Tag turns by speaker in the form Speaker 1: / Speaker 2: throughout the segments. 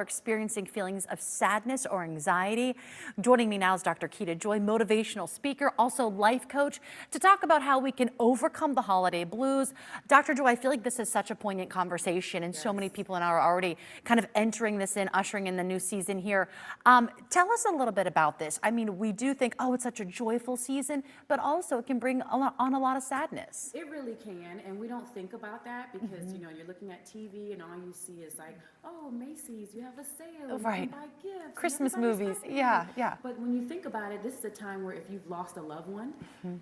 Speaker 1: experiencing feelings of sadness or anxiety. Joining me now is Dr. Keita Joy, motivational speaker, also life coach, to talk about how we can overcome the holiday blues. Dr. Joy, I feel like this is such a poignant conversation, and so many people now are already kind of entering this in, ushering in the new season here. Tell us a little bit about this. I mean, we do think, oh, it's such a joyful season, but also it can bring on a lot of sadness.
Speaker 2: It really can, and we don't think about that because, you know, you're looking at TV and all you see is like, oh, Macy's, you have a sale,
Speaker 1: right?
Speaker 2: You can buy gifts,
Speaker 1: Christmas movies, yeah.
Speaker 2: But when you think about it, this is a time where if you've lost a loved one,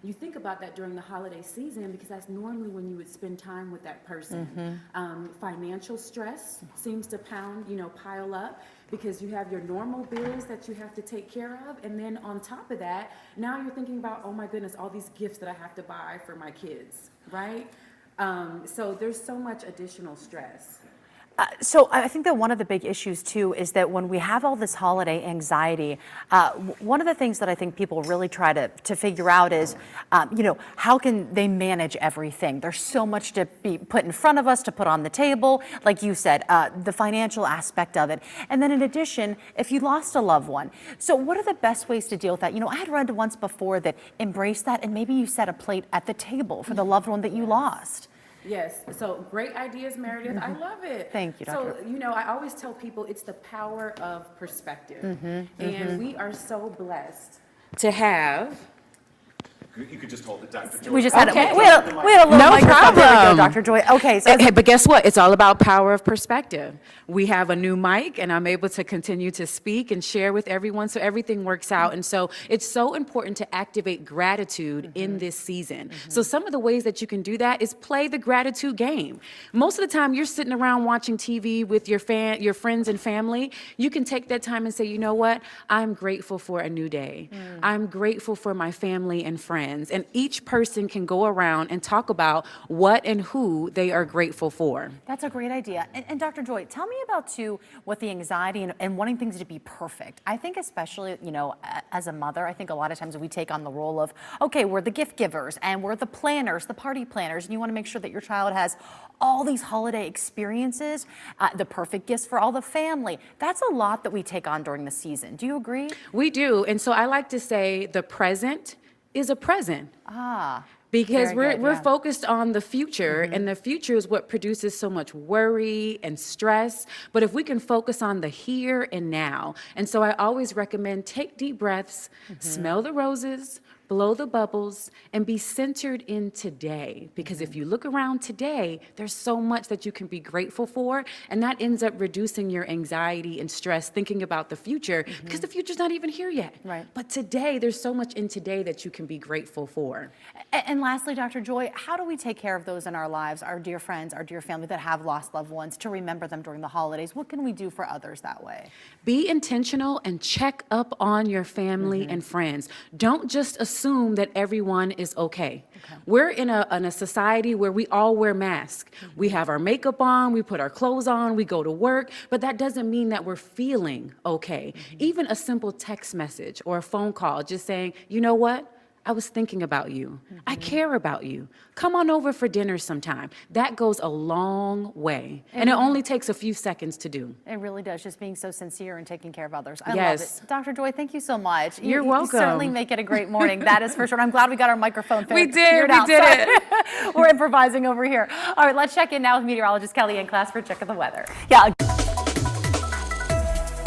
Speaker 2: you think about that during the holiday season because that's normally when you would spend time with that person. Financial stress seems to pile up because you have your normal bills that you have to take care of, and then on top of that, now you're thinking about, oh my goodness, all these gifts that I have to buy for my kids, right? So there's so much additional stress.
Speaker 1: So I think that one of the big issues too is that when we have all this holiday anxiety, one of the things that I think people really try to figure out is, how can they manage everything? There's so much to be put in front of us, to put on the table, like you said, the financial aspect of it. And then in addition, if you lost a loved one. So what are the best ways to deal with that? You know, I had read once before that embrace that and maybe you set a plate at the table for the loved one that you lost.
Speaker 2: Yes, so great ideas, Meredith. I love it.
Speaker 1: Thank you, Dr.
Speaker 2: So, I always tell people it's the power of perspective. And we are so blessed to have.
Speaker 3: You could just hold it, Dr. Joy.
Speaker 1: We just had we had a little
Speaker 2: No
Speaker 1: microphone. There we go,
Speaker 2: problem.
Speaker 1: Dr. Joy. Okay,
Speaker 2: But guess what? It's all about power of perspective. We have a new mic, and I'm able to continue to speak and share with everyone, so everything works out. And so it's so important to activate gratitude in this season. So some of the ways that you can do that is play the gratitude game. Most of the time, you're sitting around watching TV with your friends and family. You can take that time and say, you know what? I'm grateful for a new day. I'm grateful for my family and friends. And each person can go around and talk about what and who they are grateful for.
Speaker 1: That's a great idea. And Dr. Joy, tell me about too what the anxiety and wanting things to be perfect. I think especially, as a mother, I think a lot of times we take on the role of, okay, we're the gift givers and we're the planners, the party planners, and you want to make sure that your child has all these holiday experiences, the perfect gifts for all the family. That's a lot that we take on during the season. Do you agree?
Speaker 2: We do. And so I like to say the present is a present. Because we're focused on the future, and the future is what produces so much worry and stress. But if we can focus on the here and now, and so I always recommend take deep breaths, smell the roses, blow the bubbles, and be centered in today. Because if you look around today, there's so much that you can be grateful for, and that ends up reducing your anxiety and stress thinking about the future, because the future's not even here yet.
Speaker 1: Right.
Speaker 2: But today, there's so much in today that you can be grateful for.
Speaker 1: And lastly, Dr. Joy, how do we take care of those in our lives, our dear friends, our dear family that have lost loved ones, to remember them during the holidays? What can we do for others that way?
Speaker 2: Be intentional and check up on your family and friends. Don't just assume that everyone is okay. We're in a society where we all wear masks. We have our makeup on, we put our clothes on, we go to work, but that doesn't mean that we're feeling okay. Even a simple text message or a phone call just saying, you know what? I was thinking about you. I care about you. Come on over for dinner sometime. That goes a long way. And it only takes a few seconds to do.
Speaker 1: It really does, just being so sincere and taking care of others. I love
Speaker 2: Yes.
Speaker 1: it. Dr. Joy, thank you so much.
Speaker 2: You're welcome.
Speaker 1: You certainly make it a great morning. That is for sure. I'm glad we got our microphone
Speaker 2: We did
Speaker 1: it. We're improvising over here. All right, let's check in now with meteorologist Kellyanne Class for a check of the weather. Yeah.